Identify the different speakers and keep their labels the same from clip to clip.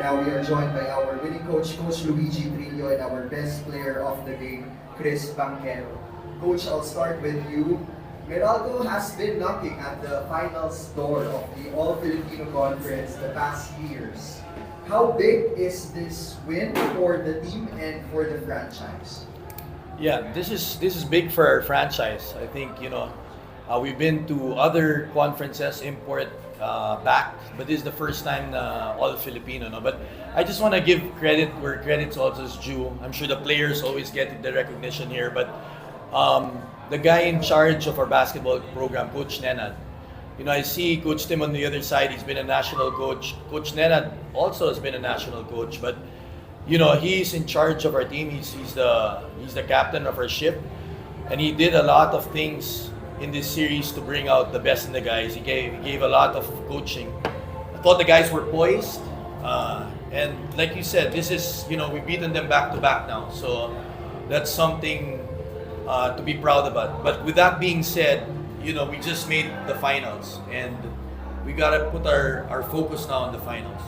Speaker 1: now we are joined by our winning coach, Coach Luigi Trillo, and our best player of the game, Chris Banquero. Coach, I'll start with you. Meralco has been knocking at the finals door of the All-Filipino Conference the past years. How big is this win for the team and for the franchise?
Speaker 2: Yeah, this is big for our franchise. I think we've been to other conferences, import back, but this is the first time all Filipino. No, but I just want to give credit where credit's also is due. I'm sure the players always get the recognition here, but the guy in charge of our basketball program, Coach Nenad. I see Coach Tim on the other side. He's been a national coach. Coach Nenad also has been a national coach, but he's in charge of our team. He's the captain of our ship, and he did a lot of things in this series to bring out the best in the guys. He gave a lot of coaching. I thought the guys were poised, and like you said, this is we've beaten them back to back now, so that's something to be proud about. But with that being said, we just made the finals, and we gotta put our focus now on the finals.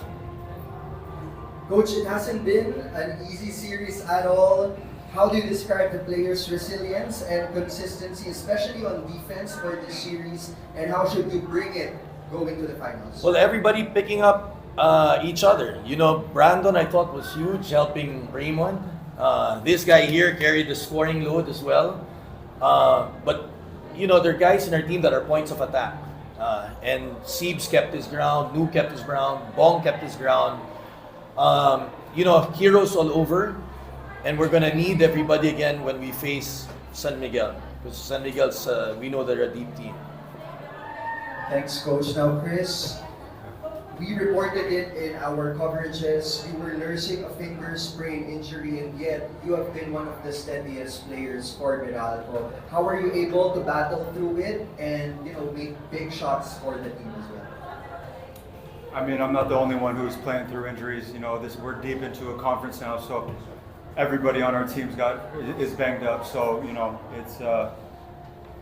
Speaker 1: Coach, it hasn't been an easy series at all. How do you describe the players' resilience and consistency, especially on defense for this series, and how should you bring it going to the finals?
Speaker 2: Well, everybody picking up each other. Brandon, I thought, was huge, helping Raymond. This guy here carried the scoring load as well. But there are guys in our team that are points of attack. And Siebes kept his ground, Nu kept his ground, Bong kept his ground. Heroes all over. And we're going to need everybody again when we face San Miguel. Because San Miguel's, we know they're a deep team.
Speaker 1: Thanks, Coach. Now, Chris, we reported it in our coverages. You were nursing a finger sprain injury, and yet you have been one of the steadiest players for Meralco. How are you able to battle through it and make big shots for the team as well?
Speaker 3: I mean, I'm not the only one who's playing through injuries. We're deep into a conference now, so everybody on our team's is banged up. So it's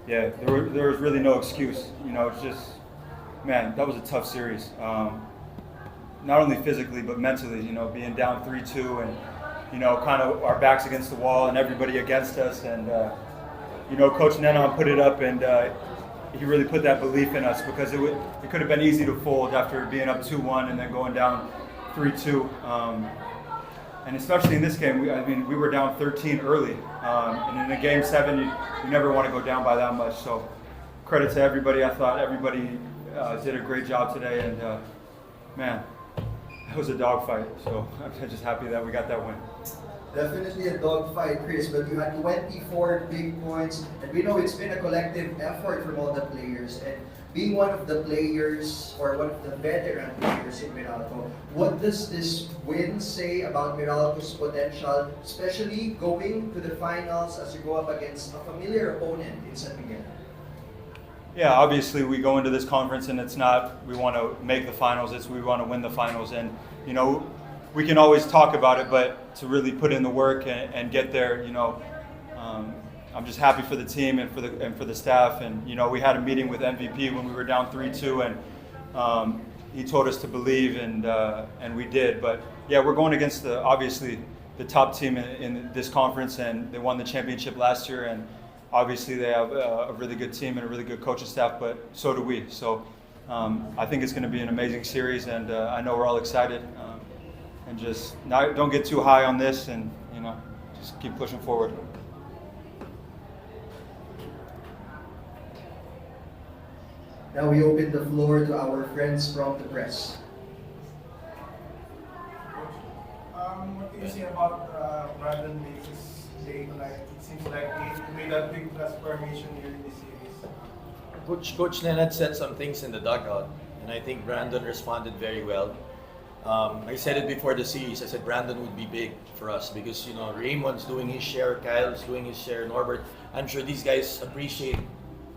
Speaker 3: there was really no excuse. It's just, man, that was a tough series. Not only physically but mentally. Being down 3-2 and kind of our backs against the wall and everybody against us, and Coach Nenon put it up, and he really put that belief in us, because it could have been easy to fold after being up 2-1 and then going down 3-2. And especially in this game, we were down 13 early, and in a game 7, you never want to go down by that much. So credit to everybody. I thought everybody did a great job today, and man, that was a dogfight. So I'm just happy that we got that win.
Speaker 1: Definitely a dogfight, Chris, but you had 24 big points, and we know it's been a collective effort from all the players. And being one of the players, or one of the veteran players in Meralco, what does this win say about Meralco's potential, especially going to the finals as you go up against a familiar opponent in San Miguel?
Speaker 3: Yeah, obviously we go into this conference and it's not we want to make the finals, it's we want to win the finals. And we can always talk about it, but to really put in the work and get there, I'm just happy for the team and for the staff. And we had a meeting with MVP when we were down 3-2, and he told us to believe, and we did. But yeah, we're going against obviously the top team in this conference, and they won the championship last year, and obviously they have a really good team and a really good coaching staff, but so do we. So I think it's going to be an amazing series, and I know we're all excited. And just don't get too high on this, and just keep pushing forward.
Speaker 1: Now we open the floor to our friends from the press.
Speaker 4: What do you say about Brandon Davis' day tonight? It seems like he made a big transformation here in this series.
Speaker 2: Coach Nenad said some things in the dugout, and I think Brandon responded very well. I said it before the series. I said Brandon would be big for us because Raymond's doing his share, Kyle's doing his share, Norbert. I'm sure these guys appreciate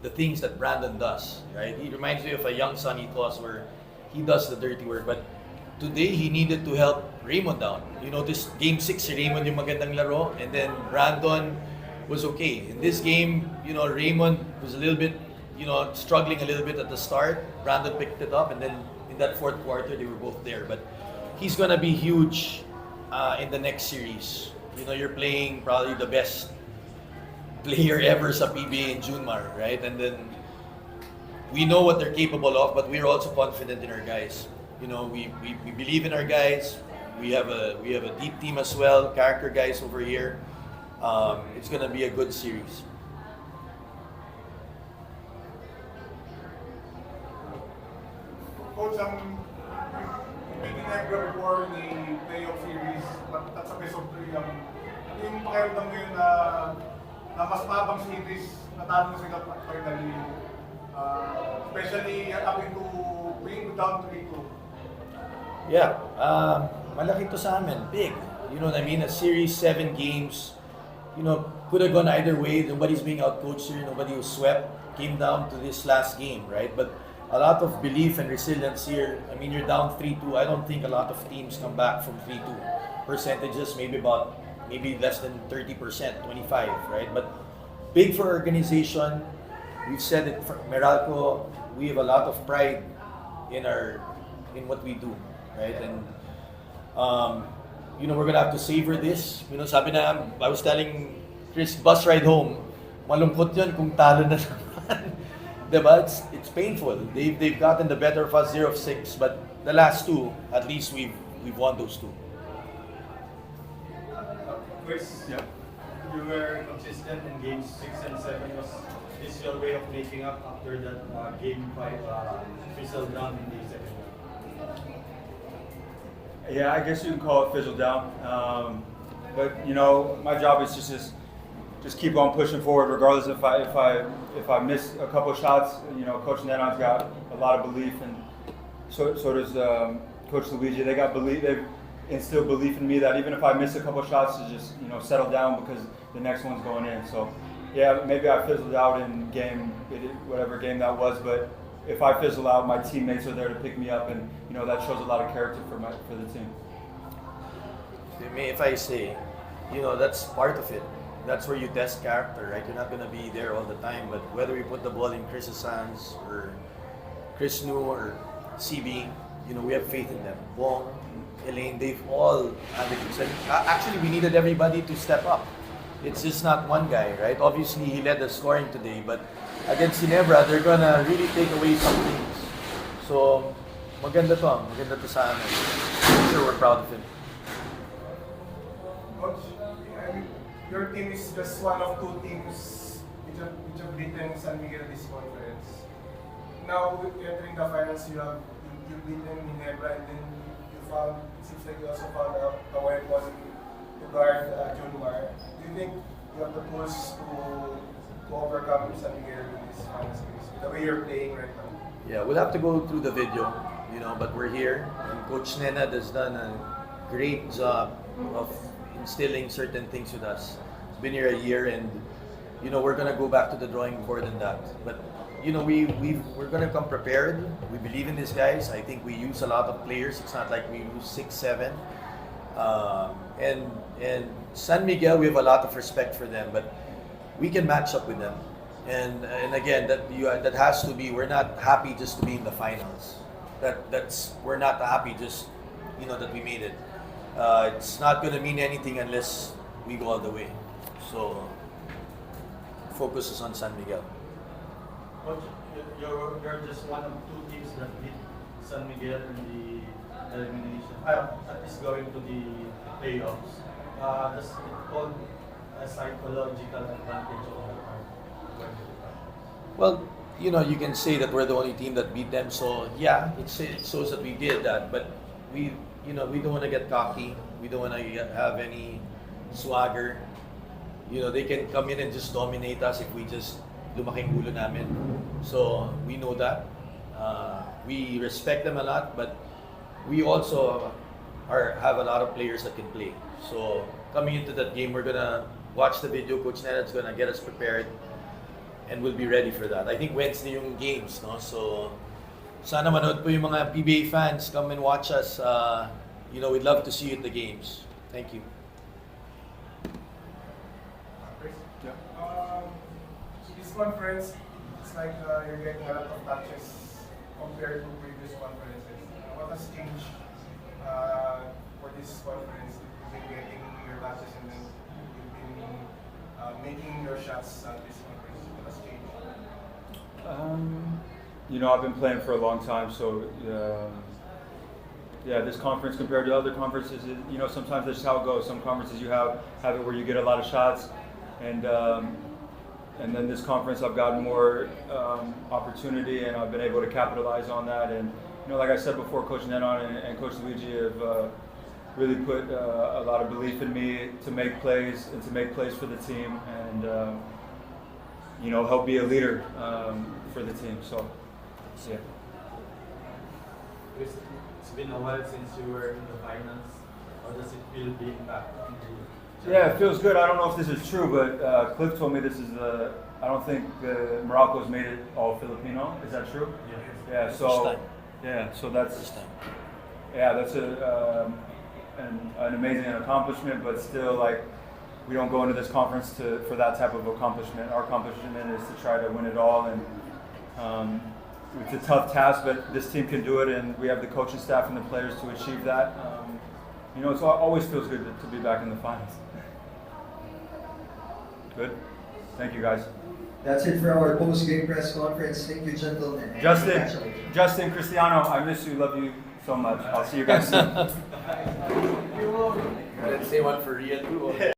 Speaker 2: the things that Brandon does. Right? He reminds me of a young Sonny Claus where he does the dirty work. But today he needed to help Raymond down. This game 6, si Raymond yung magandang laro, and then Brandon was okay. In this game, Raymond was a little bit, struggling a little bit at the start. Brandon picked it up, and then in that fourth quarter, they were both there. But he's gonna be huge in the next series. You know, you're playing probably the best player ever sa PBA in Junmar, right? And then we know what they're capable of, but we're also confident in our guys. You know, we believe in our guys. We have a deep team as well, character guys over here. It's gonna be a good series.
Speaker 4: Coach, with Ginebra before the playoff series, at sa best of 3, ano yung pakiramdam ngayon na mas mabang series, natalo sila finally, especially having to bring down 3-2.
Speaker 2: Yeah, malaki to sa amin, big. You know what I mean? A series, 7 games. You know, could have gone either way. Nobody's being outcoached here. Nobody was swept. Came down to this last game, right? But a lot of belief and resilience here. I mean, you're down 3-2. I don't think a lot of teams come back from 3-2. Percentages, maybe less than 30%, 25, right? But big for organization. We've said it for Meralco. We have a lot of pride in what we do, right? And you know, we're gonna have to savor this. You know, sabi na, I was telling Chris, bus ride home, malungkot yun kung talo na naman. Diba? It's painful. They've gotten the better of us 0-6, but the last 2, at least we've won those 2.
Speaker 5: Chris,
Speaker 3: Yeah.
Speaker 5: you were consistent in games 6 and 7. Was this your way of making up after that game 5 fizzled down in the second one?
Speaker 3: Yeah, I guess you can call it fizzle down. But you know, my job is just keep on pushing forward, regardless if I miss a couple of shots. You know, Coach Nenon's got a lot of belief, and so does Coach Luigi. They've instilled belief in me that even if I miss a couple of shots, to just settle down because the next one's going in. So yeah, maybe I fizzled out in whatever game that was, but if I fizzle out, my teammates are there to pick me up, and that shows a lot of character for the team.
Speaker 2: If I say, that's part of it. That's where you test character, right? You're not gonna be there all the time, but whether we put the ball in Chris's hands or Chris New or CB, we have faith in them. Bong, Elaine, they've all advocates. Actually, we needed everybody to step up. It's just not one guy, right? Obviously, he led the scoring today, but against Ginebra, they're gonna really take away some things. So, maganda to sa amin. I'm sure we're proud of him.
Speaker 4: Coach, your team is just one of 2 teams which have beaten San Miguel this conference. Now, entering the finals, you've beaten Ginebra, and then it seems like you also found out how it was to guard Junmar. Do you think you have the tools to overcome San Miguel in this final series, the way you're playing right now?
Speaker 2: Yeah, we'll have to go through the video, but we're here. And Coach Nenad has done a great job of instilling certain things with us. It's been here a year, and we're gonna go back to the drawing board on that. But we're gonna come prepared. We believe in these guys. I think we use a lot of players. It's not like we use 6, 7. And San Miguel, we have a lot of respect for them, but we can match up with them. And again, that has to be. We're not happy just to be in the finals. We're not happy just that we made it. It's not going to mean anything unless we go all the way. So focus is on San Miguel.
Speaker 5: Coach, you're just one of 2 teams that beat San Miguel in the elimination. At least going to the playoffs. Does it hold a psychological advantage on your part?
Speaker 2: Well, you can say that we're the only team that beat them. So yeah, it shows that we did that. But we don't want to get cocky. We don't want to have any swagger. They can come in and just dominate us if we just lumaking ulo namin. So we know that. We respect them a lot, but we also have a lot of players that can play. So coming into that game, we're gonna watch the video. Coach Nenad's gonna get us prepared, and we'll be ready for that. I think Wednesday yung games, no? So sana manood po yung mga PBA fans. Come and watch us. We'd love to see you at the games. Thank you.
Speaker 4: Chris? Yeah. This conference, it's like you're getting a lot of touches compared to previous conferences. What has changed shots at this conference has changed?
Speaker 3: I've been playing for a long time, so this conference compared to other conferences, sometimes that's how it goes. Some conferences you have it where you get a lot of shots, and then this conference I've gotten more opportunity, and I've been able to capitalize on that. And like I said before, Coach Nenon and Coach Luigi have really put a lot of belief in me to make plays and to make plays for the team, and help be a leader for the team. So, yeah.
Speaker 5: It's been a while since you were in the finals. How does it feel being back in the
Speaker 3: Yeah, it feels good. I don't know if this is true, but Cliff told me this is I don't think Meralco's made it all Filipino. Is that true?
Speaker 5: Yeah.
Speaker 3: Yeah. So.
Speaker 2: First time.
Speaker 3: Yeah. So that's.
Speaker 2: This time.
Speaker 3: Yeah, that's an amazing accomplishment, but still, like, we don't go into this conference for that type of accomplishment. Our accomplishment is to try to win it all, and it's a tough task, but this team can do it, and we have the coaching staff and the players to achieve that. It always feels good to be back in the finals. Good. Thank you, guys.
Speaker 1: That's it for our post-game press conference. Thank you, gentlemen. and
Speaker 3: Justin,
Speaker 1: congratulations.
Speaker 3: Cristiano, I miss you. Love you so much. I'll see you guys soon.
Speaker 2: Let's say one for Ria too.